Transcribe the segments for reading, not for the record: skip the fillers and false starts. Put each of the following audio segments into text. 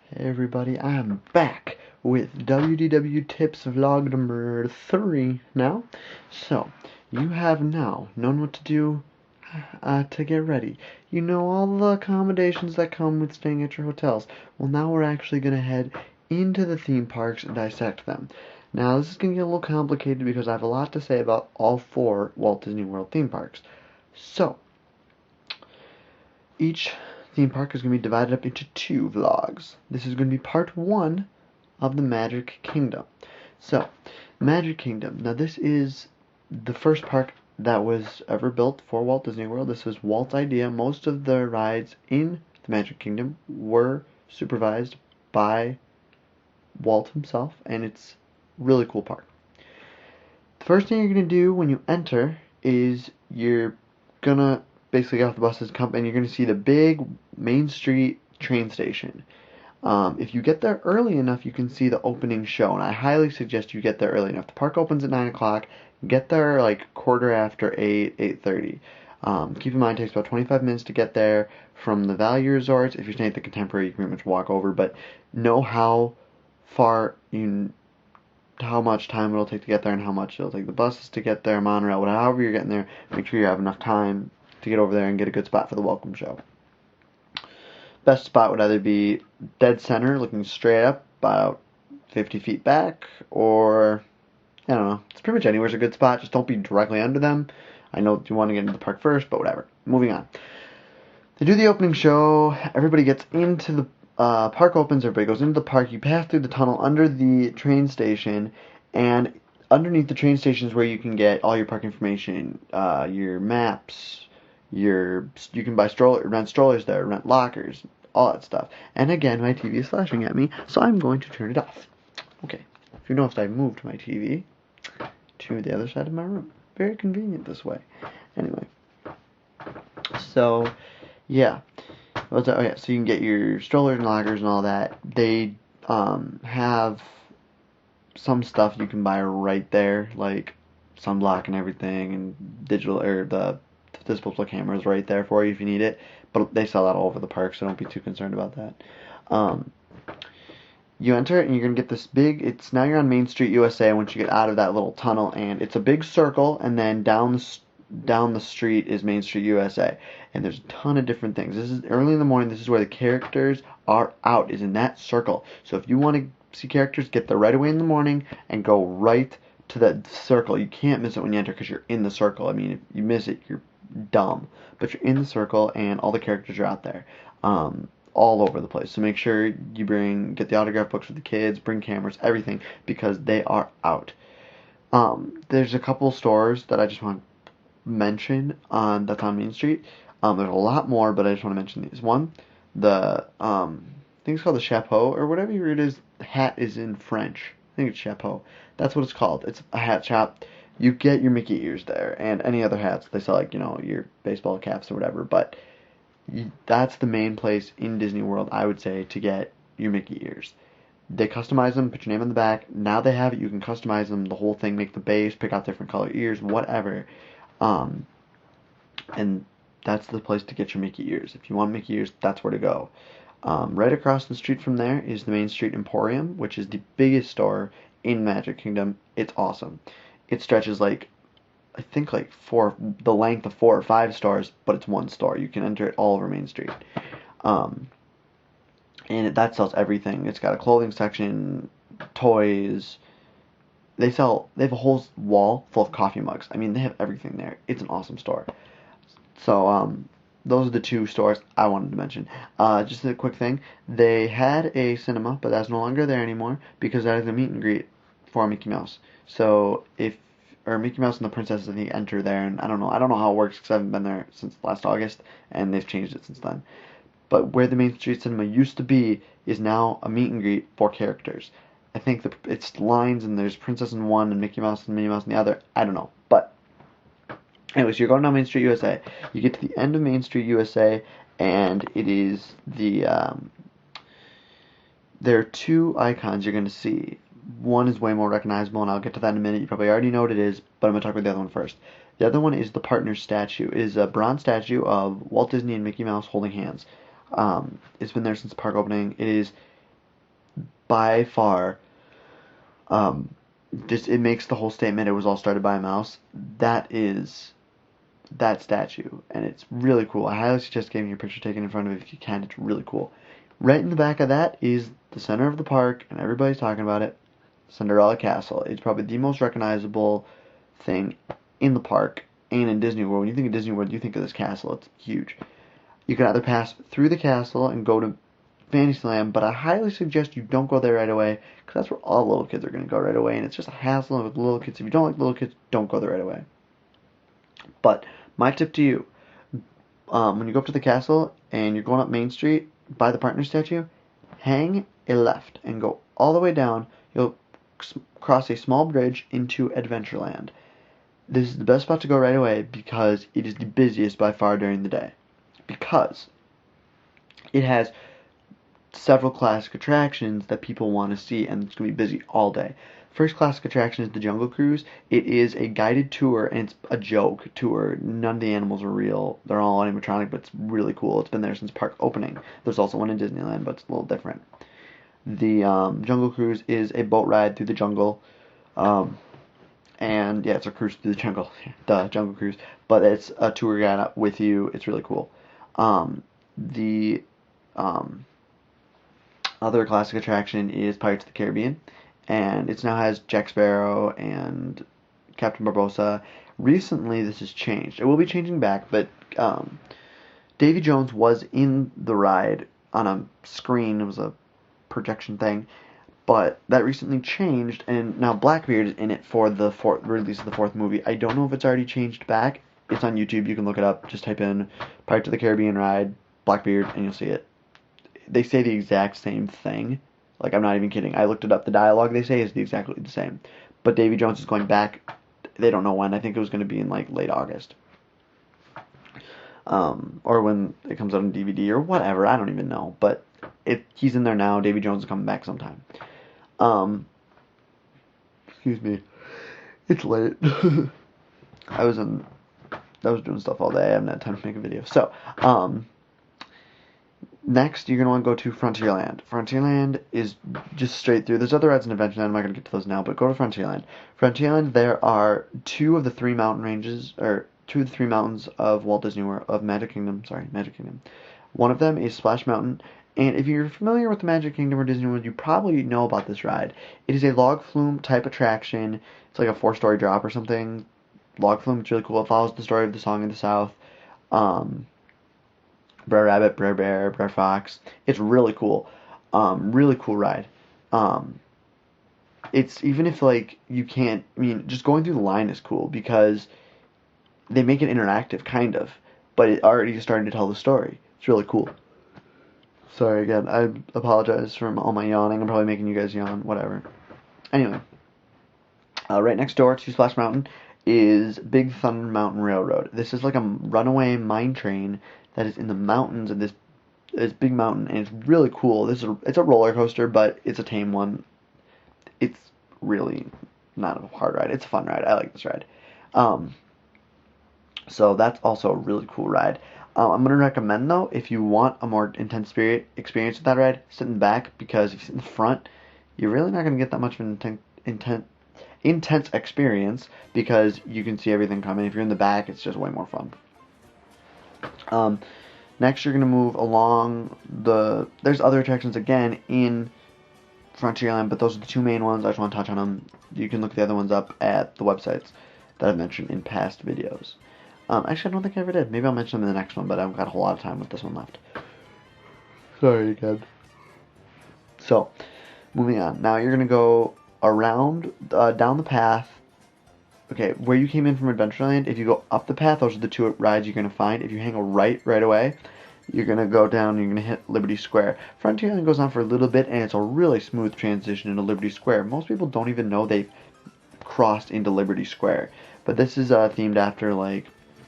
Hey everybody, I'm back with WDW Tips vlog number 3 now. So, you have now known what to do to get ready. You know all the accommodations that come with staying at your hotels. Well, now we're actually going to head into the theme parks and dissect them. Now, this is going to get a little complicated because I have a lot to say about all 4 Walt Disney World theme parks. So, each theme park is going to be divided up into 2 vlogs. This is going to be part 1 of the Magic Kingdom. So, Magic Kingdom. Now, this is the first park that was ever built for Walt Disney World. This was Walt's idea. Most of the rides in the Magic Kingdom were supervised by Walt himself, and it's a really cool park. The first thing you're going to do when you enter is you're going to basically get off the buses and you're going to see the big Main Street train station. If you get there early enough, you can see the opening show, and I highly suggest you get there early enough. The park opens at 9 o'clock. Get there like quarter after 8, 8:30. Keep in mind it takes about 25 minutes to get there from the Value Resorts. If you're staying at the Contemporary, you can pretty much walk over, but know how much time it'll take to get there and how much it'll take the buses to get there, monorail, however you're getting there. Make sure you have enough time to get over there and get a good spot for the welcome show. Best spot would either be dead center, looking straight up, about 50 feet back, or, I don't know, it's pretty much anywhere's a good spot, just don't be directly under them. I know you want to get into the park first, but whatever. Moving on. They do the opening show, everybody gets into the park opens, everybody goes into the park, you pass through the tunnel under the train station, and underneath the train station is where you can get all your park information, your maps, you can buy rent strollers there, rent lockers, all that stuff. And again, my TV is flashing at me, so I'm going to turn it off. Okay, if you noticed, I moved my TV to the other side of my room. Very convenient this way. Anyway, so yeah. Oh yeah, so you can get your strollers and lockers and all that. They have some stuff you can buy right there, like sunblock and everything, and digital or the disposable cameras right there for you if you need it. But they sell that all over the park, so don't be too concerned about that. You enter it, and you're gonna get this big. Now you're on Main Street USA. Once you get out of that little tunnel, and it's a big circle, and then down the street is Main Street USA, and there's a ton of different things. This is early in the morning. This is where the characters are out. Is in that circle. So if you want to see characters, get there right away in the morning and go right to that circle. You can't miss it when you enter because you're in the circle. I mean, if you miss it, you're dumb. But you're in the circle, and all the characters are out there. All over the place. So make sure you get the autograph books for the kids, bring cameras, everything, because they are out. There's a couple stores that I just want to mention that's on Main Street. There's a lot more, but I just want to mention these. One, I think it's called the Chapeau, or whatever it is. Hat is in French. I think it's Chapeau. That's what it's called. It's a hat shop. You get your Mickey ears there, and any other hats. They sell, like, your baseball caps or whatever, but that's the main place in Disney World, I would say, to get your Mickey ears. They customize them, put your name on the back. Now they have it, you can customize them, the whole thing, make the base, pick out different color ears, whatever. And that's the place to get your Mickey ears. If you want Mickey ears, that's where to go. Right across the street from there is the Main Street Emporium, which is the biggest store in Magic Kingdom. It's awesome. It stretches I think the length of 4 or 5 stores, but it's one store. You can enter it all over Main Street. And that sells everything. It's got a clothing section, toys. They have a whole wall full of coffee mugs. I mean, they have everything there. It's an awesome store. So, those are the 2 stores I wanted to mention. Just a quick thing. They had a cinema, but that's no longer there anymore because that is a meet and greet for Mickey Mouse. So, Mickey Mouse and the Princess, I think, enter there, and I don't know how it works because I haven't been there since last August, and they've changed it since then. But where the Main Street Cinema used to be is now a meet and greet for characters. I think it's lines, and there's Princess in one, and Mickey Mouse and Minnie Mouse in the other. I don't know, but anyways, you're going down Main Street USA. You get to the end of Main Street USA, and it is there are 2 icons you're going to see. One is way more recognizable, and I'll get to that in a minute. You probably already know what it is, but I'm going to talk about the other one first. The other one is the Partners statue. It is a bronze statue of Walt Disney and Mickey Mouse holding hands. It's been there since the park opening. It is by far, just it makes the whole statement. It was all started by a mouse. That is that statue, and it's really cool. I highly suggest getting your picture taken in front of it if you can. It's really cool. Right in the back of that is the center of the park, and everybody's talking about it. Cinderella Castle. It's probably the most recognizable thing in the park and in Disney World. When you think of Disney World, you think of this castle. It's huge. You can either pass through the castle and go to Fantasyland, but I highly suggest you don't go there right away, because that's where all little kids are going to go right away, and it's just a hassle with little kids. If you don't like little kids, don't go there right away. But my tip to you, when you go up to the castle and you're going up Main Street by the partner statue, hang a left and go all the way down. You'll cross a small bridge into Adventureland. This is the best spot to go right away because it is the busiest by far during the day. Because it has several classic attractions that people want to see, and it's going to be busy all day. First classic attraction is the Jungle Cruise. It is a guided tour, and it's a joke tour. None of the animals are real. They're all animatronic, but it's really cool. It's been there since park opening. There's also one in Disneyland, but it's a little different. The Jungle Cruise is a boat ride through the jungle. And yeah, it's a cruise through the jungle. The Jungle Cruise. But it's a tour guide with you. It's really cool. The other classic attraction is Pirates of the Caribbean, and it now has Jack Sparrow and Captain Barbossa. Recently, this has changed. It will be changing back, but Davy Jones was in the ride on a screen. It was a projection thing, but that recently changed, and now Blackbeard is in it for the release of the fourth movie. I don't know if it's already changed back. It's on YouTube. You can look it up. Just type in Pirates of the Caribbean ride, Blackbeard, and you'll see it. They say the exact same thing. Like, I'm not even kidding. I looked it up. The dialogue they say is exactly the same. But Davy Jones is going back. They don't know when. I think it was going to be in, like, late August. Or when it comes out on DVD or whatever. I don't even know. But he's in there now. Davy Jones is coming back sometime. Excuse me. It's late. I was doing stuff all day. I haven't had time to make a video. So, next, you're going to want to go to Frontierland. Frontierland is just straight through. There's other rides in Adventureland. I'm not going to get to those now, but go to Frontierland. Frontierland, there are two of the three mountains of Walt Disney World, of Magic Kingdom. One of them is Splash Mountain, and if you're familiar with the Magic Kingdom or Disney World, you probably know about this ride. It is a log flume type attraction. It's like a 4-story drop or something. Log flume, it's really cool. It follows the story of the Song of the South. Brer Rabbit, Brer Bear, Brer Fox. It's really cool. Really cool ride. It's, even if, like, you can't, I mean, just going through the line is cool because they make it interactive, kind of, but it already is starting to tell the story. It's really cool. Sorry again, I apologize for all my yawning. I'm probably making you guys yawn, whatever. Anyway, right next door to Splash Mountain is Big Thunder Mountain Railroad. This is like a runaway mine train that is in the mountains of this big mountain, and it's really cool. It's a roller coaster, but it's a tame one. It's really not a hard ride. It's a fun ride. I like this ride. So that's also a really cool ride. I'm going to recommend, though, if you want a more intense experience with that ride, sit in the back, because if you sit in the front, you're really not going to get that much of an intense experience, because you can see everything coming. If you're in the back, it's just way more fun. Next, you're going to move along there's other attractions again in Frontierland, but those are the two main ones. I just want to touch on them. You can look the other ones up at the websites that I've mentioned in past videos. Actually, I don't think I ever did. Maybe I'll mention them in the next one, but I've got a whole lot of time with this one left. Sorry again. So, moving on. Now you're going to go around, down the path. Okay, where you came in from Adventureland, if you go up the path, those are the two rides you're going to find. If you hang a right away, you're going to go down and you're going to hit Liberty Square. Frontierland goes on for a little bit, and it's a really smooth transition into Liberty Square. Most people don't even know they've crossed into Liberty Square. But this is themed after, like,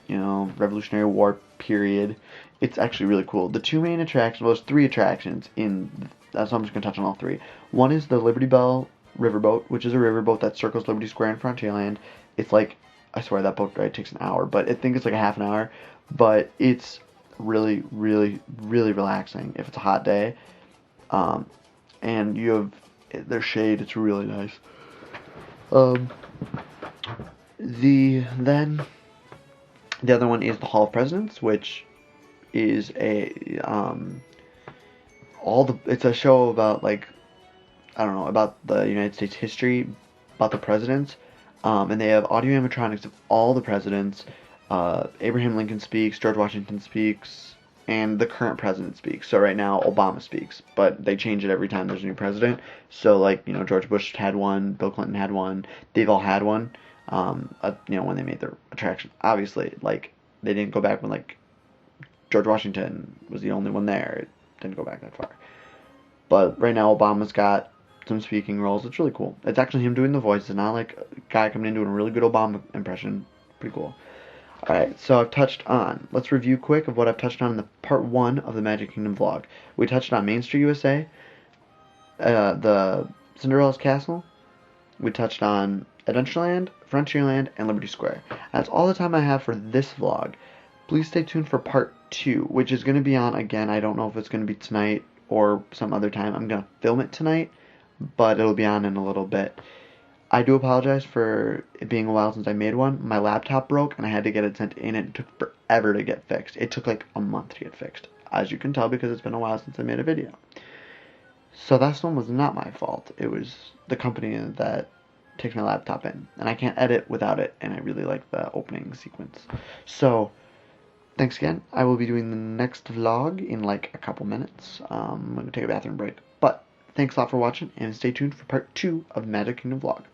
Revolutionary War period. It's actually really cool. The two main attractions, well, there's three attractions so I'm just going to touch on all three. One is the Liberty Bell Riverboat, which is a riverboat that circles Liberty Square in Frontierland. It's like, I swear that boat ride takes an hour, but I think it's like a half an hour. But it's really, really, really relaxing if it's a hot day. And you have their shade. It's really nice. Um, then the other one is the Hall of Presidents, which is it's a show about like I don't know about the United States history, about the presidents, and they have audio animatronics of all the presidents. Abraham Lincoln speaks, George Washington speaks, and the current president speaks. So right now Obama speaks, but they change it every time there's a new president. So like George Bush had one, Bill Clinton had one, they've all had one. When they made their attraction, obviously like they didn't go back when like George Washington was the only one there. It didn't go back that far. But right now Obama's got some speaking roles. It's really cool. It's actually him doing the voice. It's not like a guy coming in doing a really good Obama impression. Pretty cool. Alright, so I've touched on, let's review quick of what I've touched on in the part 1 of the Magic Kingdom vlog. We touched on Main Street USA, the Cinderella's Castle, we touched on Adventureland, Frontierland, and Liberty Square. That's all the time I have for this vlog. Please stay tuned for part 2, which is going to be on, again, I don't know if it's going to be tonight or some other time. I'm going to film it tonight, but it'll be on in a little bit. I do apologize for it being a while since I made one. My laptop broke and I had to get it sent in and it took forever to get fixed. It took like a month to get fixed, as you can tell because it's been a while since I made a video. So that one was not my fault. It was the company that takes my laptop in, and I can't edit without it, and I really like the opening sequence. So, thanks again. I will be doing the next vlog in like a couple minutes. I'm going to take a bathroom break. But, thanks a lot for watching, and stay tuned for part 2 of Magic Kingdom vlog.